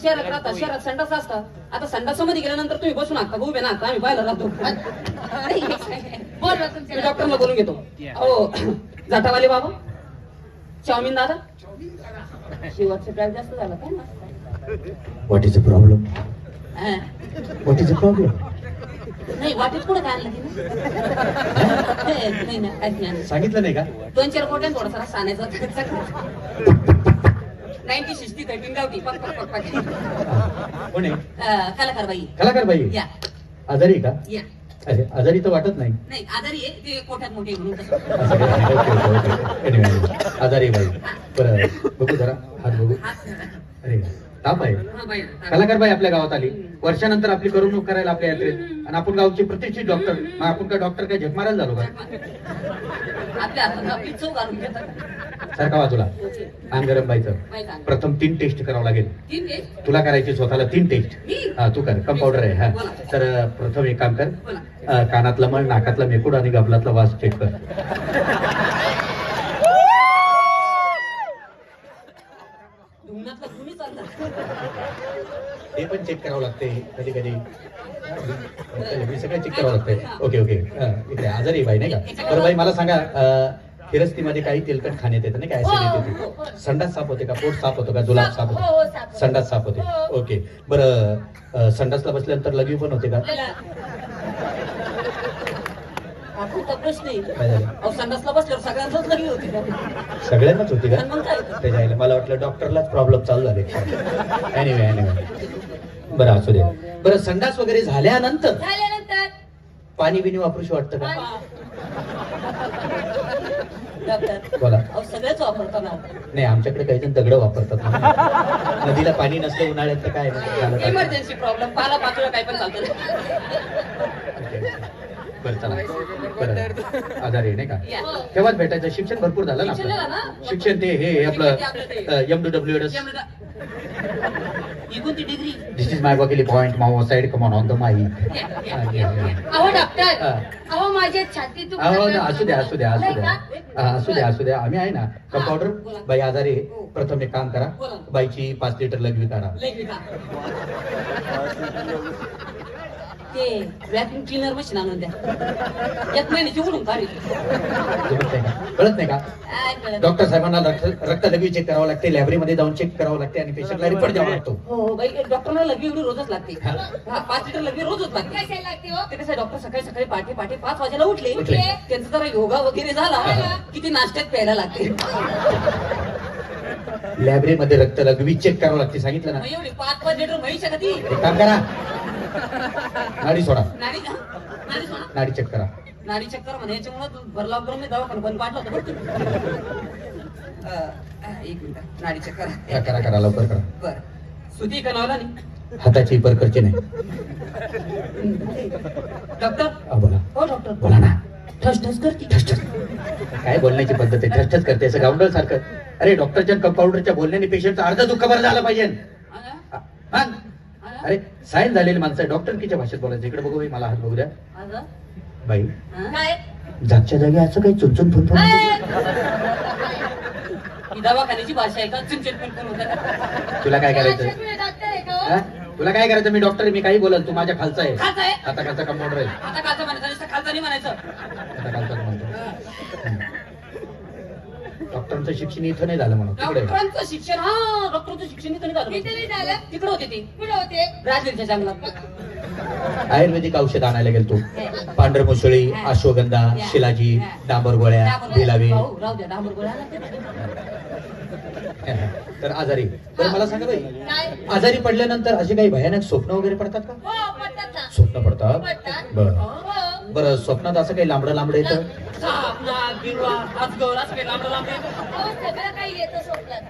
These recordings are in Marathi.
शहरात राहता, शहरात संडास असतात. आता संडासामध्ये गेल्यानंतर तुम्ही बसून आहात उभे ना, आम्ही पाहायला राहतो. बोल मी डॉक्टरला बोलून घेतो. हो जाटावाले बाबा, चाऊमिन दादा, शेवटचं प्राइस जास्त झालं काय? What is the problem? What is the problem? नाही वाटेत कुठं काय आणलं तिने? नाही ना काहीच नाही आणलं. सांगितलं नाही का? 2-4 कोट्यान थोडासा साण्याचा 90-60 टायपिंग गावठी पक पक पक पक. कोण आहे? कलाकार बाई. कलाकार बाई या आजारी का? या अरे आजारी तर वाटत नाही. नाही आजारी आहे ते कोट्यात मोठे म्हणून आजारी बाई. बरं बघू जरा हात बघू. अरे ताप आहे. कलाकार बाई आपल्या गावात आली, वर्षानंतर आपली करमणूक करायला आपल्या यात्रेत, आणि आपण गावचे प्रतिष्ठित डॉक्टर. मग आपण काय डॉक्टर काय झक मारायला झालो का? आपल्या हातात आपली चव घालून घेतात. सारखा वाजूला अंगरम बाईचं प्रथम 3 टेस्ट करावं लागेल. तुला करायची स्वतःला 3 टेस्ट. हा तू कर, कंपाऊंडर आहे. हा तर प्रथम एक काम कर, कानातला मळ, नाकातला मेकूड आणि गबलातला वास चेक कर. हे पण चेक करावं लागते कधी कधी. मी सगळं चेक करावं लागतंय. ओके ओके इकडे आजारी बाई नाही का? बरं बाई मला सांगा, फिरस्तीमध्ये काही तेलकट खाण्यात येतं नाही का? ऍसिडिटी येते. संडास साफ होते का? पोट साफ होतो का? जुलाब साफ होतो? संडास साफ होते. ओके बरं संडासला बसल्यानंतर लघवी पण होते का? प्रश्न काय झालं? संडासला बसल्यावर सगळ्यांचाच लगी होती का? सगळ्यांनाच होती का? मग काय? त्याच्या आईला मला वाटलं डॉक्टरलाच प्रॉब्लेम चालू झाले. एनिवे बरं असू दे. बरं संडास वगैरे झाल्यानंतर पाणी बिनी वापरूशी वाटतं का? बोला. सगळ्याच वापरतो ना. नाही आमच्याकडे काही जण दगड वापरतात. नदीला पाणी नसलं उन्हाळ्यात तर काय इमर्जन्सी प्रॉब्लेम, पाला पाचोळा काय पण चालतं. बरं चला. बरं आजारी नाही का? तेव्हाच भेटायचं. शिक्षण भरपूर झालं ना आपलं. शिक्षण ते हे आपलं MWS. कोणती डिग्री? दिस इज माय वकिली point my side come on the my. अहो डॉक्टर, अहो माझ्या छाती तू असू द्या असू द्या असू द्या असू द्या असू द्या. आम्ही आहे ना कंपाऊंडर. बाई आजारी आहे. प्रथम एक काम करा, बाईची 5 लिटर लघवी काढा. ते व्हॅक्यूम क्लीनर मशीन आणून द्या. 1 महिन्याची उडून काढली. कळत नाही का? डॉक्टर साहेबांना रक्त लघवी चेक करावं लागते, लॅबरेमध्ये जाऊन चेक करावं लागते आणि पेशंटला रिपोर्ट द्यावा लागतो. हो बाई, डॉक्टरला लघवी एवढी रोजच लागते. 5 लिटर लघवी रोजच लागते. कशाला लागते हो? ते कसं डॉक्टर सकाळी पहाटे 5 वाजेला उठले, त्यांचा जरा योगा वगैरे झाला की ते नाश्त्यात प्यायला लागते. लॅबरेमध्ये रक्त लघवी चेक करावं लागते सांगितलं ना. एवढी 5 लिटर म्हैस का ती? एक काम करा, नाडी सोडा. नाडी सोडा. नाडी चेक करा. नाडी चक्कर म्हणे याच्यामुळे भरला करून मी दवाखाना बंद पाडला होता. एक मिनिट, नाडी चक्कर करा करा लवकर करा. बर सुती कनावला नाही, हाताची परकरची नाही. डॉक्टर. बोला. हो डॉक्टर बोला ना. ठस ठस करते. ठस ठस काय बोलण्याची पद्धत आहे? ठस ठस करते असं गावंडळ सारखं. अरे डॉक्टरच्या कंपाऊंडरच्या बोलण्याने पेशंटचं अर्ध दुःख बरं झालं पाहिजे. अरे सायन झालेली माणसं आहे, डॉक्टरकीच्या भाषेत बोलायचं. इकडे बघू मला हात बघू द्या. बाई जागच्या जागी असं काही चुनचुन फुनफुन दवाखान्याची भाषा आहे का? चिमचिट फुनफुन होतं. तुला काय करायचं? तुला काय करायचं? मी डॉक्टर, मी काही बोलल, तू माझ्या खालचा आहे. आता खालचा कंपाऊंडर आहे. आता खालचा म्हणायचं, खालचा नाही म्हणायचं. आता खालचा म्हणतो. डॉक्टरांचं शिक्षण इथं नाही झालं म्हणून. डॉक्टरांचं शिक्षण, हा डॉक्टरचं शिक्षण इथं नाही झालं. तिकडे होते ते. कुठे होते? राजवीरच्या जंगलात. आयुर्वेदिक औषध आणायला गेलतो. पांढर मुसळी, अश्वगंधा, शिलाजी, डांबर गोळ्या, भिलावी. राहू द्या, डांबर गोळ्या. तर आजारी. बरं मला सांगा बाई, आजारी पडल्यानंतर असे काही भयानक स्वप्न वगैरे पडतात का? स्वप्न पडतात. बरं बरं स्वप्नात असं काही लांबडं लांबडं येतं?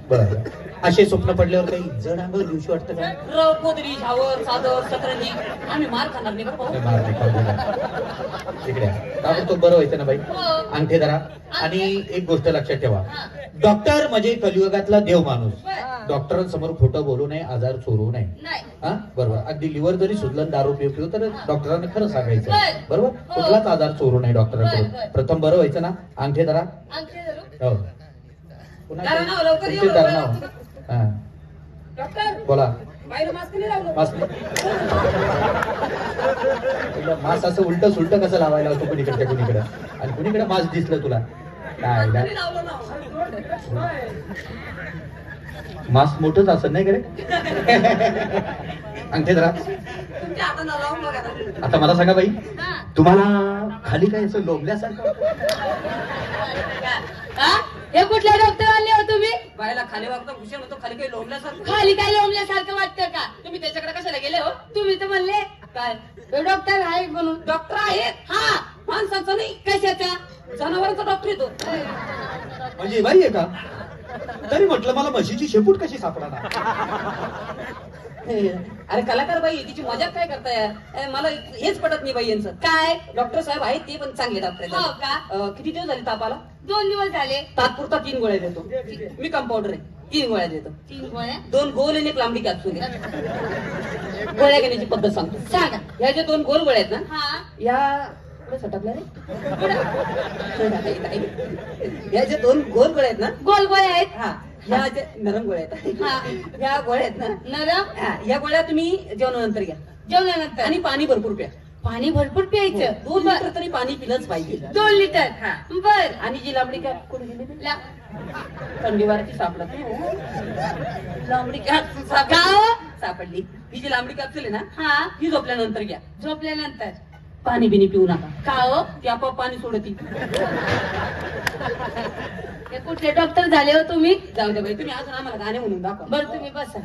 बरं असे स्वप्न पडल्यावर काही जड अंगावर दिवशी वाटतं का? कोदरी, झावर, चादर, सतरंजी. आम्ही मार खाणार नाही बरं. मार नाही इकडे तो बरं व्हायचं ना बाई. अंगठे धरा. आणि एक गोष्ट लक्षात ठेवा, डॉक्टर म्हणजे कलियुगातला देव माणूस. डॉक्टरांसमोर खोटं बोलू नये, आजार चोरू नये. हा बरोबर. अगदी लिव्हर जरी सुजलं, दारू पिऊ तर डॉक्टरांना खरं सांगायचं. बरोबर. कुठलाच आजार चोरू नये डॉक्टरांकडून. प्रथम बरं व्हायचं ना, अंगठे धरा. हो पुन्हा लवकर बोला. बाईला मास्क नाही लावलं. मास्क असं उलट सुलट कसं लावायला होतो कुणीकडे कुणीकडे, आणि कुणीकडे मास्क दिसलं तुला काय ना? नाही लावलं ना. मास्क मोठंच असं नाही करे. अंगठे जरा. तुमच्या हातानं लावून बघा ना. आता मला सांगा बाई, हा. तुम्हाला खाली काय असं लोंबल्यासारखं? हा? हे कुठल्या डॉक्टर आले हो तुम्ही? बाईला खाली वागता भूषण होतो, खाली काही लोंबल्यासारखं. खाली काय लोंबल्यासारखं वाटतं का? तुम्ही त्याच्याकडे कशाला गेले हो? तुम्ही तर म्हणले काय हे डॉक्टर आहे म्हणून. डॉक्टर आहेत? हा. माणसाचा नाही, कशाचा? जनावरांचा डॉक्टर येतो. म्हणजे बाई आहे का? तरी म्हटलं मला म्हशीची शेपूट कशी सापडणार. अरे कलाकार बाई, तिची मजाक काय करताय? मला हेच पटत नाही बाई यांचं. काय? डॉक्टर साहेब आहेत ते पण चांगले डॉक्टर हो का? आहेत. किती दिवस झाले तापाला? 2 दिवस झाले. तात्पुरता 3 गोळ्या देतो. मी कंपाऊंडर आहे, 3 गोळ्या देतो. 3 गोळ्या. 2 गोल आणि 1 लांबडी कॅप्सूल आहे. गोळ्या घेण्याची पद्धत सांगतो. सांगा. ह्या ज्या 2 गोल गोळ्या आहेत ना, हा. या कुठे सटकल्या रे? या ज्या 2 गोल गोळ्या आहेत ना, गोल गोळ्या आहेत. हा, ह्या ज्या नरम गोळ्या आहेत, हा. ह्या गोळ्या आहेत ना, नरम. हा, या गोळ्या तुम्ही जेवणानंतर घ्या जेवल्यानंतर आणि पाणी भरपूर प्या. पाणी भरपूर प्यायचं. 2 लिटर तरी पाणी पिलंच पाहिजे. 2 लिटर. हा. बर. आणि जी लांबडी कॅप कुठे गेली ती? ला- थंडीवारची सापडत नाही हो. लांबडी कॅप सापडली. ही जी लांबडी कॅप्सूल आहे ना, हा. ही झोपल्यानंतर घ्या. झोपल्यानंतर पाणी बिनी पिऊ नका. का हो? ती आपोआप पाणी सोडती. हे कुठले डॉक्टर झाले हो तुम्ही? जाऊ दे बाई, तुम्ही अजून आम्हाला गाणे म्हणून दाखवा. बरं तुम्ही बसा.